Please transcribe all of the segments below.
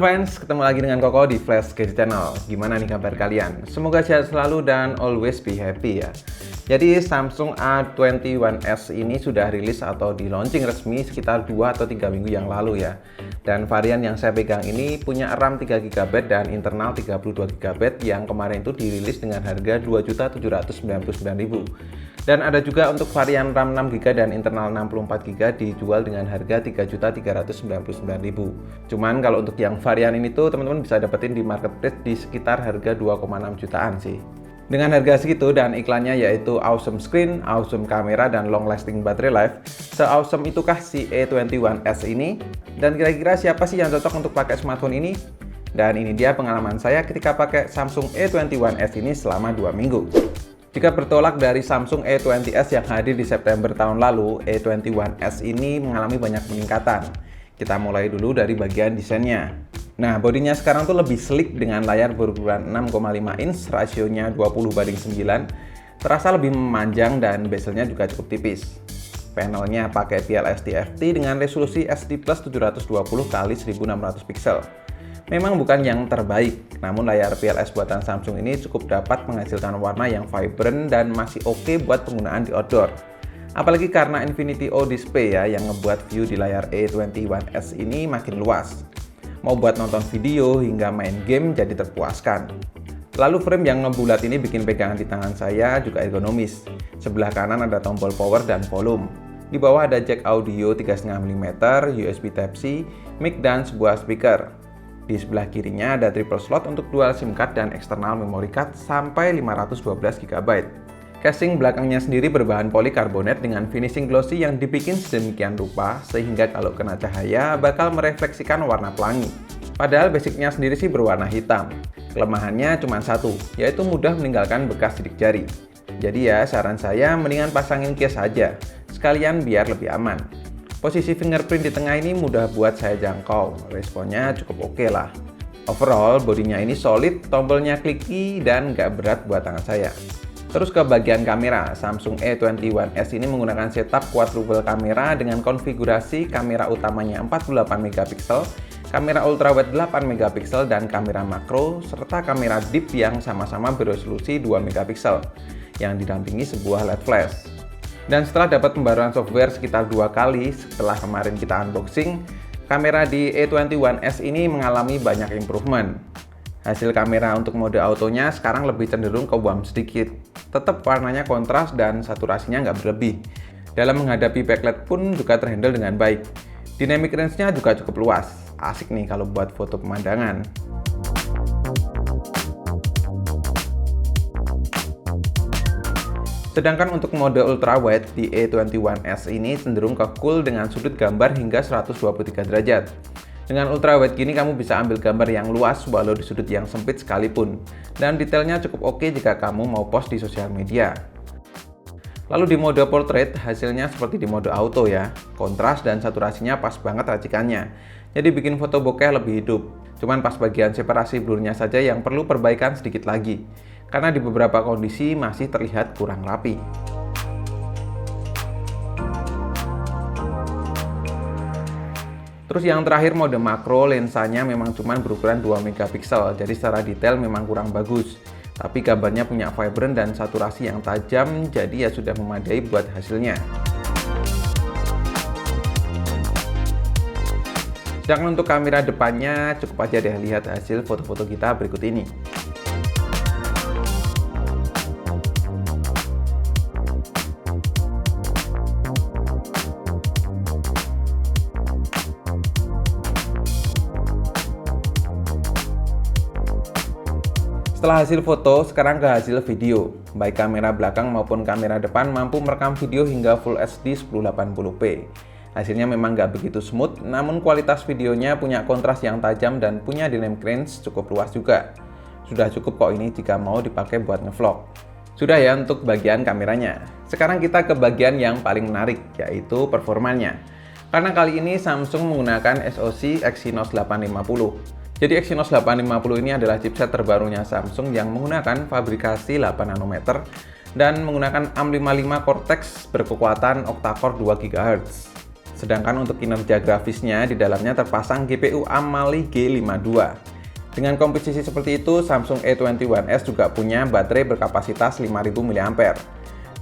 fans, ketemu lagi dengan Koko di Flash Gadget Channel. Gimana nih kabar kalian? Semoga sehat selalu dan always be happy ya. Jadi Samsung A21s ini sudah rilis atau di launching resmi sekitar 2 atau 3 minggu yang lalu ya. Dan varian yang saya pegang ini punya RAM 3GB dan internal 32GB yang kemarin itu dirilis dengan harga Rp2.799.000. Dan ada juga untuk varian RAM 6GB dan internal 64GB dijual dengan harga Rp3.399.000. Cuman kalau untuk yang varian ini tuh teman-teman bisa dapetin di marketplace di sekitar harga 2,6 jutaan sih. Dengan harga segitu dan iklannya yaitu awesome screen, awesome kamera, dan long lasting battery life, se-awesome itukah si A21s ini? Dan kira-kira siapa sih yang cocok untuk pakai smartphone ini? Dan ini dia pengalaman saya ketika pakai Samsung A21s ini selama 2 minggu. Jika bertolak dari Samsung A20s yang hadir di September tahun lalu, A21s ini mengalami banyak peningkatan. Kita mulai dulu dari bagian desainnya. Nah, bodinya sekarang tuh lebih sleek dengan layar berukuran 6,5 inch, rasionya 20:9, terasa lebih memanjang dan bezelnya juga cukup tipis. Panelnya pakai PLS TFT dengan resolusi SD Plus 720x1600 pixel. Memang bukan yang terbaik, namun layar PLS buatan Samsung ini cukup dapat menghasilkan warna yang vibrant dan masih oke buat penggunaan di outdoor. Apalagi karena Infinity O Display ya, yang ngebuat view di layar A21s ini makin luas. Mau buat nonton video hingga main game jadi terpuaskan. Lalu frame yang ngebulat ini bikin pegangan di tangan saya juga ergonomis. Sebelah kanan ada tombol power dan volume. Di bawah ada jack audio 3,5 mm, USB Type-C, mic, dan sebuah speaker. Di sebelah kirinya ada triple slot untuk dual SIM card dan eksternal memory card sampai 512GB. Casing belakangnya sendiri berbahan polikarbonat dengan finishing glossy yang dibikin sedemikian rupa sehingga kalau kena cahaya bakal merefleksikan warna pelangi. Padahal basicnya sendiri sih berwarna hitam. Kelemahannya cuma satu, yaitu mudah meninggalkan bekas sidik jari. Jadi ya saran saya mendingan pasangin case aja, sekalian biar lebih aman. Posisi fingerprint di tengah ini mudah buat saya jangkau, responnya cukup oke lah. Overall, bodinya ini solid, tombolnya clicky, dan nggak berat buat tangan saya. Terus ke bagian kamera, Samsung A21s ini menggunakan setup quadruple kamera dengan konfigurasi kamera utamanya 48MP, kamera ultrawide 8MP, dan kamera makro, serta kamera deep yang sama-sama beresolusi 2MP, yang didampingi sebuah LED flash. Dan setelah dapat pembaruan software sekitar 2 kali setelah kemarin kita unboxing, kamera di A21s ini mengalami banyak improvement. Hasil kamera untuk mode autonya sekarang lebih cenderung ke warm sedikit. Tetap warnanya kontras dan saturasinya nggak berlebih. Dalam menghadapi backlight pun juga terhandle dengan baik. Dynamic range-nya juga cukup luas. Asik nih kalau buat foto pemandangan. Sedangkan untuk mode ultrawide di A21s ini cenderung ke cool dengan sudut gambar hingga 123 derajat. Dengan ultrawide gini kamu bisa ambil gambar yang luas walau di sudut yang sempit sekalipun. Dan detailnya cukup oke jika kamu mau post di sosial media. Lalu di mode portrait hasilnya seperti di mode auto ya. Kontras dan saturasinya pas banget racikannya. Jadi bikin foto bokeh lebih hidup. Cuman pas bagian separasi blurnya saja yang perlu perbaikan sedikit lagi. Karena di beberapa kondisi masih terlihat kurang rapi. Terus yang terakhir mode makro, lensanya memang cuma berukuran 2MP, jadi secara detail memang kurang bagus. Tapi gambarnya punya vibrant dan saturasi yang tajam, jadi ya sudah memadai buat hasilnya. Sedangkan untuk kamera depannya cukup aja deh lihat hasil foto-foto kita berikut ini. Setelah hasil foto, sekarang ke hasil video. Baik kamera belakang maupun kamera depan mampu merekam video hingga Full HD 1080p. Hasilnya memang nggak begitu smooth, namun kualitas videonya punya kontras yang tajam dan punya dynamic range cukup luas juga. Sudah cukup kok ini jika mau dipakai buat ngevlog. Sudah ya untuk bagian kameranya. Sekarang kita ke bagian yang paling menarik, yaitu performanya. Karena kali ini Samsung menggunakan SoC Exynos 850. Jadi Exynos 850 ini adalah chipset terbarunya Samsung yang menggunakan fabrikasi 8 nanometer dan menggunakan ARM 55 Cortex berkekuatan octa-core 2 GHz. Sedangkan untuk kinerja grafisnya, di dalamnya terpasang GPU AMALI G52. Dengan komposisi seperti itu, Samsung A21s juga punya baterai berkapasitas 5000 mAh.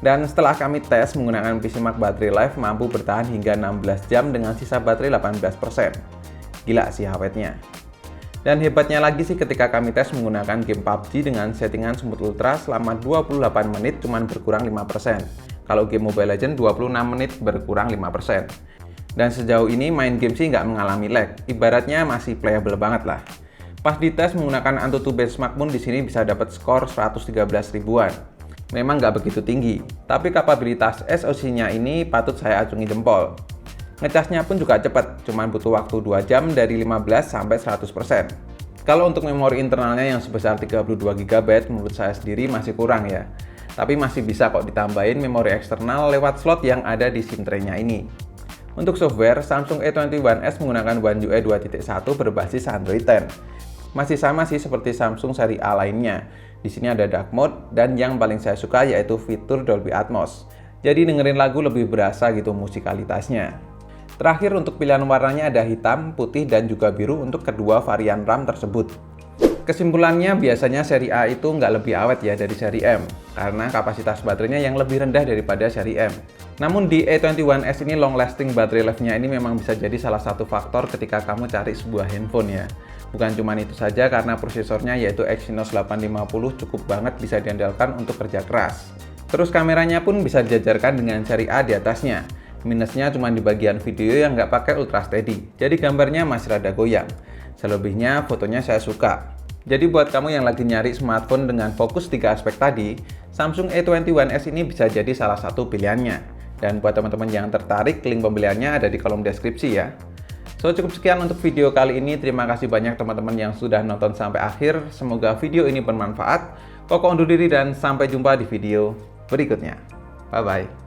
Dan setelah kami tes menggunakan PC Mark Battery Life mampu bertahan hingga 16 jam dengan sisa baterai 18%. Gila sih awetnya. Dan hebatnya lagi sih ketika kami tes menggunakan game PUBG dengan settingan Smooth Ultra selama 28 menit cuman berkurang 5%. Kalau game Mobile Legends 26 menit berkurang 5%. Dan sejauh ini main game sih nggak mengalami lag, ibaratnya masih playable banget lah. Pas dites menggunakan Antutu benchmark pun di sini bisa dapat skor 113 ribuan. Memang nggak begitu tinggi, tapi kapabilitas SoC-nya ini patut saya acungi jempol. Ngecasnya pun juga cepat, cuman butuh waktu 2 jam dari 15 sampai 100%. Kalau untuk memori internalnya yang sebesar 32 GB menurut saya sendiri masih kurang ya. Tapi masih bisa kok ditambahin memori eksternal lewat slot yang ada di SIM tray-nya ini. Untuk software, Samsung A21s menggunakan One UI 2.1 berbasis Android 10. Masih sama sih seperti Samsung seri A lainnya. Di sini ada dark mode dan yang paling saya suka yaitu fitur Dolby Atmos. Jadi dengerin lagu lebih berasa gitu musikalitasnya. Terakhir untuk pilihan warnanya ada hitam, putih, dan juga biru untuk kedua varian RAM tersebut. Kesimpulannya biasanya seri A itu nggak lebih awet ya dari seri M karena kapasitas baterainya yang lebih rendah daripada seri M. Namun di A21s ini long lasting battery life-nya ini memang bisa jadi salah satu faktor ketika kamu cari sebuah handphone ya. Bukan cuma itu saja karena prosesornya yaitu Exynos 850 cukup banget bisa diandalkan untuk kerja keras. Terus kameranya pun bisa dijajarkan dengan seri A di atasnya. Minusnya cuma di bagian video yang nggak pakai ultra steady, jadi gambarnya masih rada goyang. Selebihnya fotonya saya suka. Jadi buat kamu yang lagi nyari smartphone dengan fokus 3 aspek tadi, Samsung A21s ini bisa jadi salah satu pilihannya. Dan buat teman-teman yang tertarik, link pembeliannya ada di kolom deskripsi ya. So, cukup sekian untuk video kali ini. Terima kasih banyak teman-teman yang sudah nonton sampai akhir. Semoga video ini bermanfaat. Koko undur diri dan sampai jumpa di video berikutnya. Bye-bye.